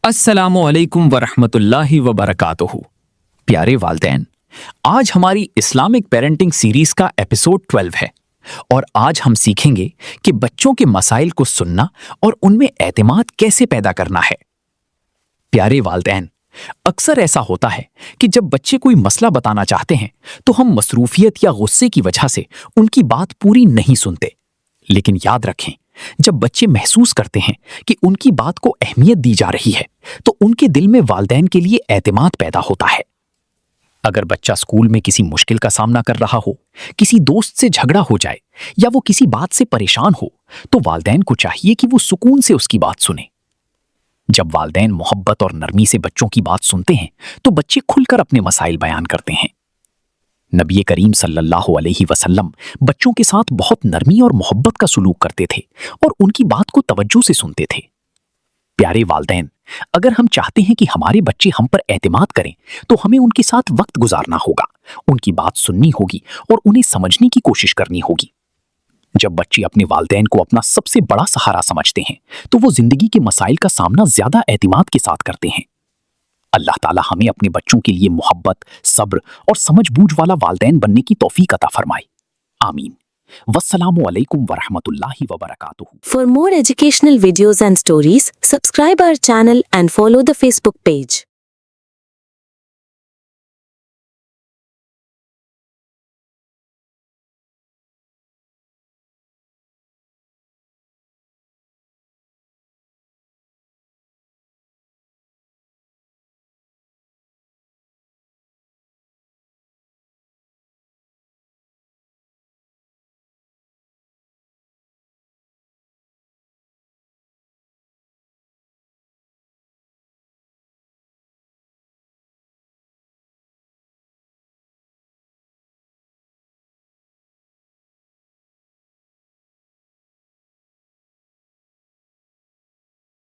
अस्सलामु अलैकुम वरहमतुल्लाहि वबरकातुहू। प्यारे वालदैन, आज हमारी इस्लामिक पेरेंटिंग सीरीज का एपिसोड 12 है और आज हम सीखेंगे कि बच्चों के मसाइल को सुनना और उनमें एतमाद कैसे पैदा करना है। प्यारे वालदैन, अक्सर ऐसा होता है कि जब बच्चे कोई मसला बताना चाहते हैं तो हम मसरूफियत या गुस्से की वजह से उनकी बात पूरी नहीं सुनते। लेकिन याद रखें, जब बच्चे महसूस करते हैं कि उनकी बात को अहमियत दी जा रही है तो उनके दिल में वालिदैन के लिए एतमाद पैदा होता है। अगर बच्चा स्कूल में किसी मुश्किल का सामना कर रहा हो, किसी दोस्त से झगड़ा हो जाए या वो किसी बात से परेशान हो, तो वालिदैन को चाहिए कि वो सुकून से उसकी बात सुने। जब वालिदैन मोहब्बत और नरमी से बच्चों की बात सुनते हैं तो बच्चे खुलकर अपने मसाइल बयान करते हैं। नबी करीम सल्लल्लाहु अलैहि वसल्लम बच्चों के साथ बहुत नरमी और मोहब्बत का सुलूक करते थे और उनकी बात को तवज्जो से सुनते थे। प्यारे वालिदैन, अगर हम चाहते हैं कि हमारे बच्चे हम पर एतमाद करें तो हमें उनके साथ वक्त गुजारना होगा, उनकी बात सुननी होगी और उन्हें समझने की कोशिश करनी होगी। जब बच्चे अपने वालिदैन को अपना सबसे बड़ा सहारा समझते हैं तो वो जिंदगी के मसाइल का सामना ज्यादा एतमाद के साथ करते हैं। अल्लाह ताला हमें अपने बच्चों के लिए मोहब्बत, सब्र और समझबूझ वाला वालिदैन बनने की तौफीक अता फरमाए। आमीन। वस्सलामु अलैकुम वरहमतुल्लाहि वबरकातुहू। For more educational videos and stories, subscribe our channel and follow the Facebook page.